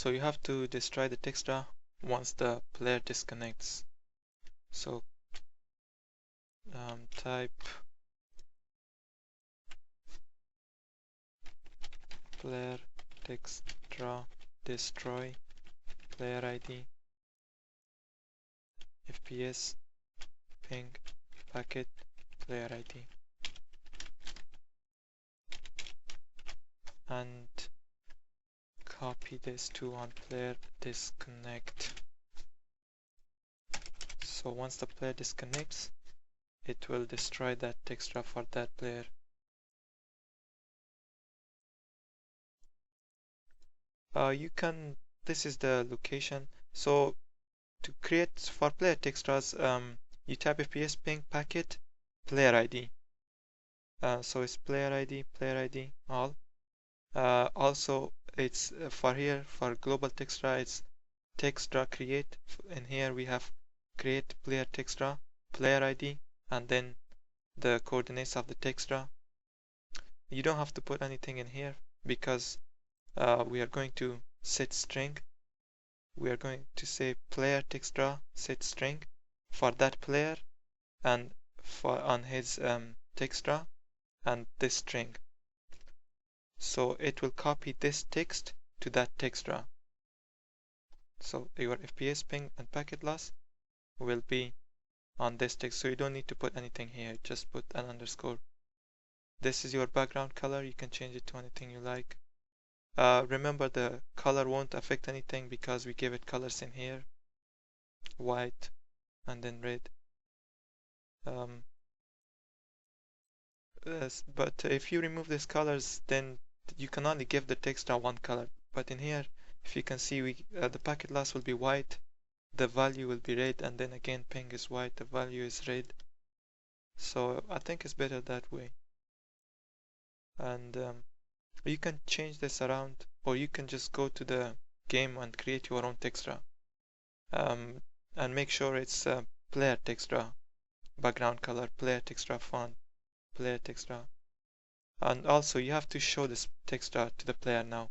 So you have to destroy the Textdraw once the player disconnects. So type player Textdraw destroy player ID FPS ping packet player ID, and copy this to on player disconnect. So once the player disconnects, it will destroy that Textdraw for that player. This is the location. So to create for player Textdraws, you type FPS ping packet player ID. So it's player ID all. Also it's for here for global Textdraw, it's Textdraw create. In here we have create player Textdraw player ID and then the coordinates of the Textdraw. You don't have to put anything in here because we are going to set string. We are going to say player Textdraw set string for that player and for on his Textdraw and this string. So it will copy this text to that Textdraw. So your FPS ping and packet loss will be on this text. So you don't need to put anything here, just put an underscore. This is your background color. You can change it to anything you like. Remember, the color won't affect anything because we give it colors in here, white and then red. But if you remove these colors, then you can only give the Textdraw one color. But in here, if you can see, the packet loss will be white, the value will be red, and then again ping is white, the value is red. So I think it's better that way. And you can change this around, or you can just go to the game and create your own Textdraw. And make sure it's player Textdraw, background color, player Textdraw font, player Textdraw. And also you have to show this Textdraw to the player now.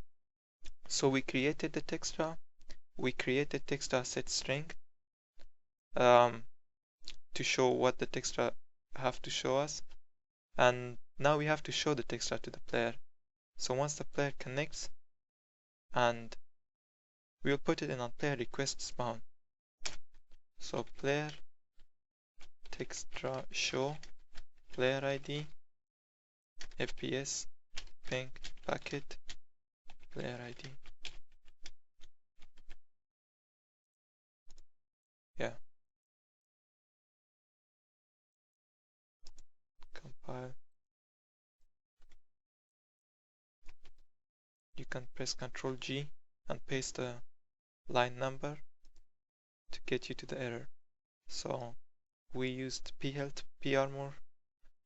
So we created the Textdraw, we created Textdraw set string to show what the Textdraw have to show us, and now we have to show the Textdraw to the player. So once the player connects, and we'll put it in on player request spawn. So player Textdraw show player ID FPS ping packet player ID. Yeah. Compile. You can press Ctrl G and paste the line number to get you to the error. So we used P health, P armor,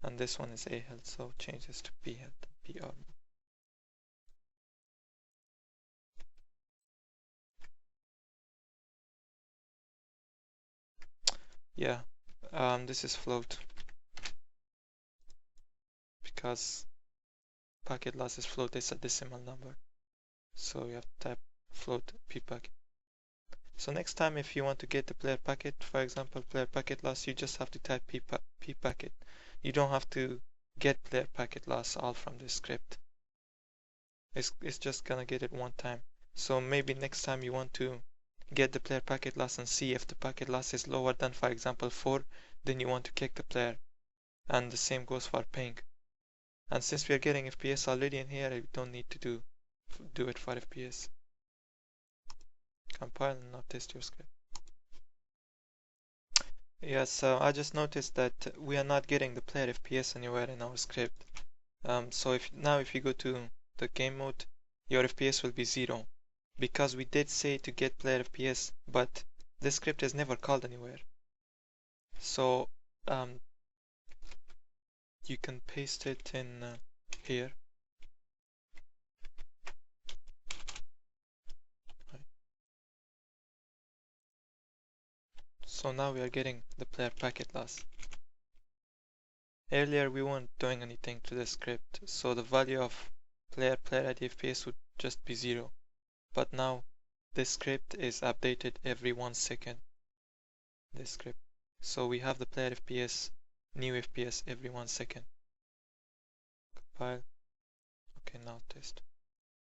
and this one is A health, so change this to P health, P armor. Yeah, this is float because packet loss is float, it's a decimal number. So you have to type float P packet. So next time if you want to get the player packet, for example player packet loss, you just have to type P packet. You don't have to get player packet loss all from the script. It's just gonna get it one time. So maybe next time you want to get the player packet loss and see if the packet loss is lower than, for example, 4, then you want to kick the player. And the same goes for ping. And since we are getting FPS already in here, I don't need to do it for FPS. Compile and now test your script. Yes, so I just noticed that we are not getting the player FPS anywhere in our script. So if you go to the game mode, your FPS will be 0 because we did say to get player FPS, but this script is never called anywhere. So you can paste it in here. So now we are getting the player packet loss. Earlier we weren't doing anything to the script, so the value of player ID FPS would just be 0. But now this script is updated every 1 second. This script. So we have the player FPS, new FPS every 1 second. Compile. Okay, now test.